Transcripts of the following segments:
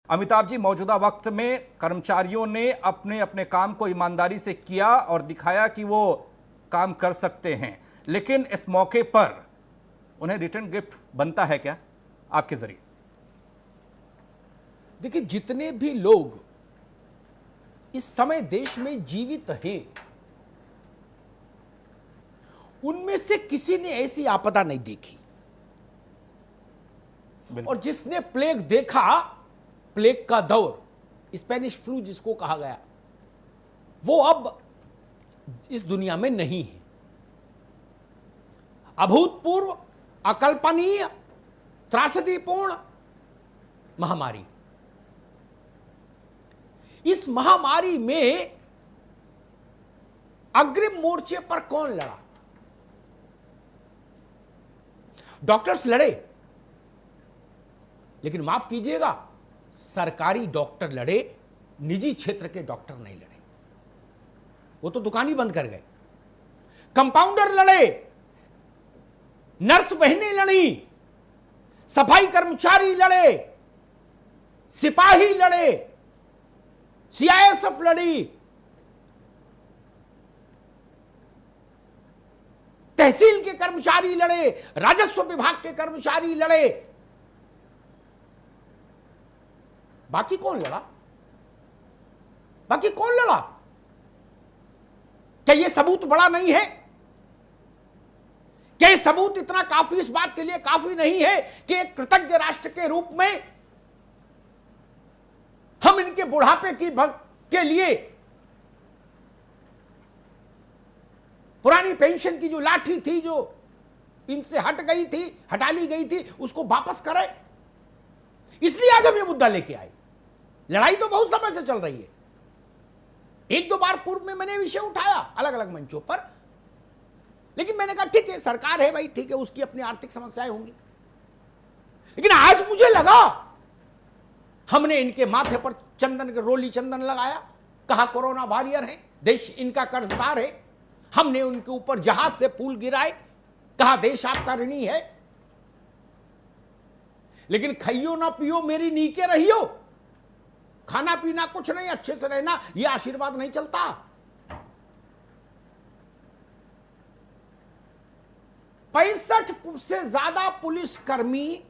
अमिताभ जी, मौजूदा वक्त में कर्मचारियों ने अपने अपने काम को ईमानदारी से किया और दिखाया कि वो काम कर सकते हैं, लेकिन इस मौके पर उन्हें रिटर्न गिफ्ट बनता है क्या आपके जरिए? देखिए, जितने भी लोग इस समय देश में जीवित हैं, उनमें से किसी ने ऐसी आपदा नहीं देखी। और जिसने प्लेग देखा, प्लेग का दौर, स्पेनिश फ्लू जिसको कहा गया, वो अब इस दुनिया में नहीं है। अभूतपूर्व, अकल्पनीय, त्रासदीपूर्ण महामारी। इस महामारी में अग्रिम मोर्चे पर कौन लड़ा? डॉक्टर्स लड़े, लेकिन माफ कीजिएगा, सरकारी डॉक्टर लड़े, निजी क्षेत्र के डॉक्टर नहीं लड़े। वो तो दुकान ही बंद कर गए। कंपाउंडर लड़े, नर्स बहनें लड़ी, सफाई कर्मचारी लड़े, सिपाही लड़े, सीआईएसएफ लड़ी, तहसील के कर्मचारी लड़े, राजस्व विभाग के कर्मचारी लड़े। बाकी कौन लड़ा? बाकी कौन लड़ा? क्या यह सबूत बड़ा नहीं है? क्या यह सबूत इतना काफी इस बात के लिए काफी नहीं है कि एक कृतज्ञ राष्ट्र के रूप में हम इनके बुढ़ापे की के लिए पुरानी पेंशन की जो लाठी थी, जो इनसे हट गई थी, हटा ली गई थी, उसको वापस करें? इसलिए आज हम ये मुद्दा लेके आए। लड़ाई तो बहुत समय से चल रही है। एक दो बार पूर्व में मैंने विषय उठाया अलग अलग मंचों पर, लेकिन मैंने कहा ठीक है, सरकार है भाई, ठीक है, उसकी अपनी आर्थिक समस्याएं होंगी। लेकिन आज मुझे लगा हमने इनके माथे पर चंदन के रोली चंदन लगाया, कहा कोरोना वॉरियर है, देश इनका कर्जदार है। हमने उनके ऊपर जहाज से फूल गिराए, कहा देश आपका ऋणी है। लेकिन खाइयो ना पियो मेरी नीके रहियो, खाना पीना कुछ नहीं, अच्छे से रहना, यह आशीर्वाद नहीं चलता। 65 से ज्यादा पुलिसकर्मी,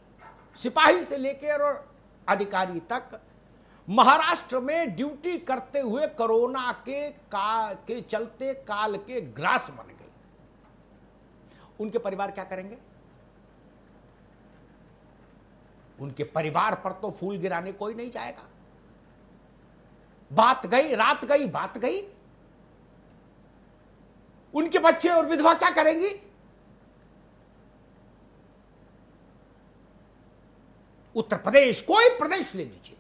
सिपाही से लेकर और अधिकारी तक महाराष्ट्र में ड्यूटी करते हुए कोरोना के चलते काल के ग्रास बन गए। उनके परिवार क्या करेंगे? उनके परिवार पर तो फूल गिराने कोई नहीं जाएगा। बात गई, रात गई, बात गई। उनके बच्चे और विधवा क्या करेंगी? उत्तर प्रदेश, कोई प्रदेश ले लीजिए,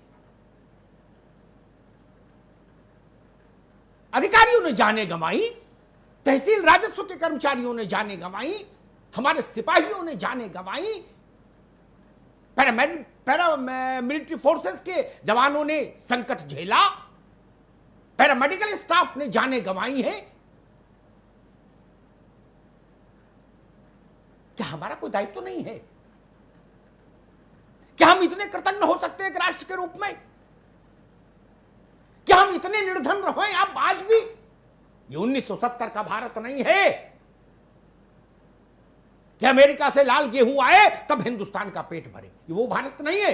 अधिकारियों ने जाने गंवाई, तहसील राजस्व के कर्मचारियों ने जाने गंवाई, हमारे सिपाहियों ने जाने गंवाई, पैरामिलिट्री फोर्सेस के जवानों ने संकट झेला, पैरामेडिकल स्टाफ ने जाने गंवाई है। क्या हमारा कोई दायित्व तो नहीं है? क्या हम इतने कृतज्ञ हो सकते हैं एक राष्ट्र के रूप में? क्या हम इतने निर्धन रहे? आप आज भी, ये 1970 का भारत नहीं है कि अमेरिका से लाल गेहूं आए तब हिंदुस्तान का पेट भरे। ये वो भारत नहीं है।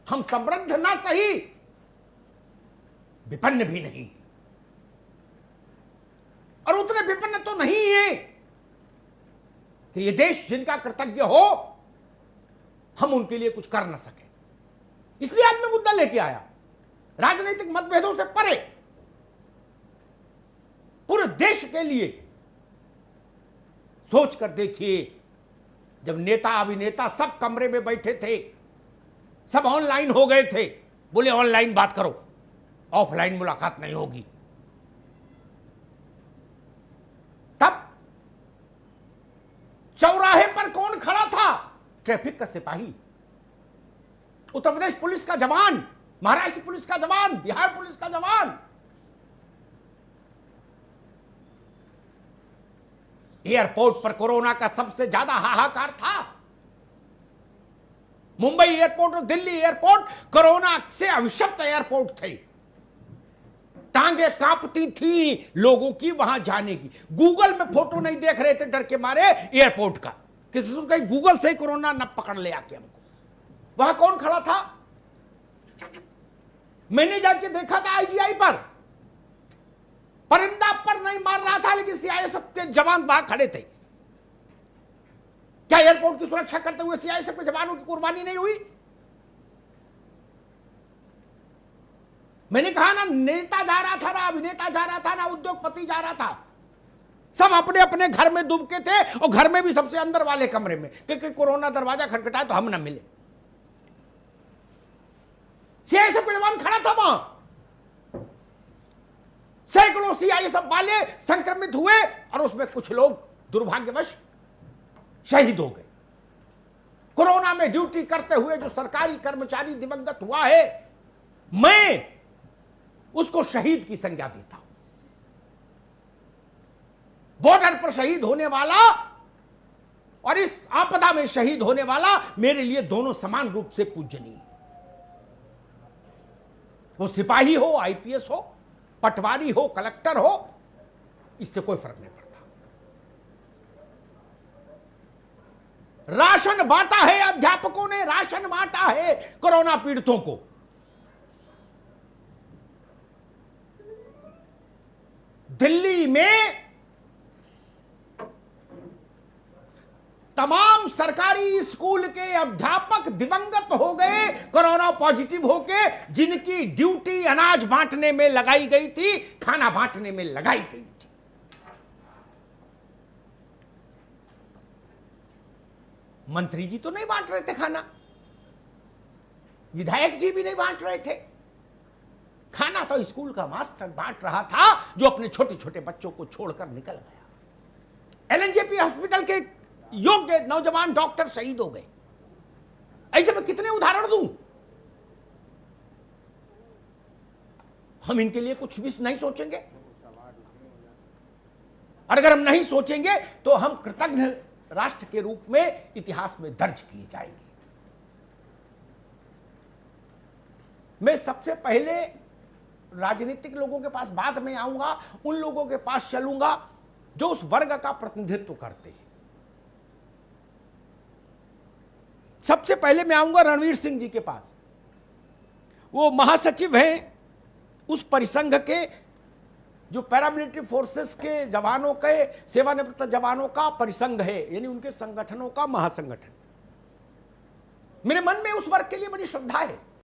हम समृद्ध ना सही, विपन्न भी नहीं, और उतने विपन्न तो नहीं है कि ये देश जिनका कृतज्ञ हो, हम उनके लिए कुछ कर ना सके। इसलिए आज मैं मुद्दा लेके आया, राजनीतिक मतभेदों से परे, पूरे देश के लिए सोच कर देखिए। जब नेता अभिनेता सब कमरे में बैठे थे, सब ऑनलाइन हो गए थे, बोले ऑनलाइन बात करो, ऑफलाइन मुलाकात नहीं होगी, तब चौराहे पर कौन खड़ा था? ट्रैफिक का सिपाही, उत्तर प्रदेश पुलिस का जवान, महाराष्ट्र पुलिस का जवान, बिहार पुलिस का जवान। एयरपोर्ट पर कोरोना का सबसे ज्यादा हाहाकार था। मुंबई एयरपोर्ट और दिल्ली एयरपोर्ट कोरोना से अभिशप्त एयरपोर्ट थे। टांगे कांपती थी लोगों की वहां जाने की। गूगल में फोटो नहीं देख रहे थे डर के मारे एयरपोर्ट का, किसी को कहीं गूगल से कोरोना न पकड़ ले आके हमको। वहां कौन खड़ा था? मैंने जाके देखा था आईजीआई पर, परिंदा पर नहीं मार रहा था लेकिन सीआईएसएफ के जवान वहां खड़े थे। क्या एयरपोर्ट की सुरक्षा करते हुए सीआईएसएफ के जवानों की कुर्बानी नहीं हुई? मैंने कहा ना, नेता जा रहा था ना अभिनेता जा रहा था ना उद्योगपति जा रहा था, सब अपने अपने घर में डूबके थे, और घर में भी सबसे अंदर वाले कमरे में, क्योंकि कोरोना दरवाजा खटखटाए तो हम ना मिले। सीआईएसएफ के जवान खड़ा था वहां, सैकड़ों सीआईएसएफ वाले संक्रमित हुए और उसमें कुछ लोग दुर्भाग्यवश शहीद हो गए। कोरोना में ड्यूटी करते हुए जो सरकारी कर्मचारी दिवंगत हुआ है, मैं उसको शहीद की संज्ञा देता हूं। बॉर्डर पर शहीद होने वाला और इस आपदा में शहीद होने वाला मेरे लिए दोनों समान रूप से पूजनीय है। वो सिपाही हो, आईपीएस हो, पटवारी हो, कलेक्टर हो, इससे कोई फर्क नहीं पड़ता। राशन बांटा है, अध्यापकों ने राशन बांटा है कोरोना पीड़ितों को। दिल्ली में तमाम सरकारी स्कूल के अध्यापक दिवंगत हो गए कोरोना पॉजिटिव होके, जिनकी ड्यूटी अनाज बांटने में लगाई गई थी, खाना बांटने में लगाई गई थी। मंत्री जी तो नहीं बांट रहे थे खाना, विधायक जी भी नहीं बांट रहे थे खाना, तो स्कूल का मास्टर बांट रहा था जो अपने छोटे छोटे बच्चों को छोड़कर निकल गया। एलएनजेपी हॉस्पिटल के योग्य नौजवान डॉक्टर शहीद हो गए। ऐसे में कितने उदाहरण दूं? हम इनके लिए कुछ भी नहीं सोचेंगे, और अगर हम नहीं सोचेंगे तो हम कृतज्ञ राष्ट्र के रूप में इतिहास में दर्ज किए जाएंगे। मैं सबसे पहले राजनीतिक लोगों के पास बाद में आऊंगा, उन लोगों के पास चलूंगा जो उस वर्ग का प्रतिनिधित्व करते हैं। सबसे पहले मैं आऊंगा रणवीर सिंह जी के पास। वो महासचिव हैं उस परिसंघ के जो पैरामिलिट्री फोर्सेस के जवानों के सेवानिवृत्त जवानों का परिसंघ है, यानी उनके संगठनों का महासंगठन। मेरे मन में उस वर्ग के लिए बड़ी श्रद्धा है।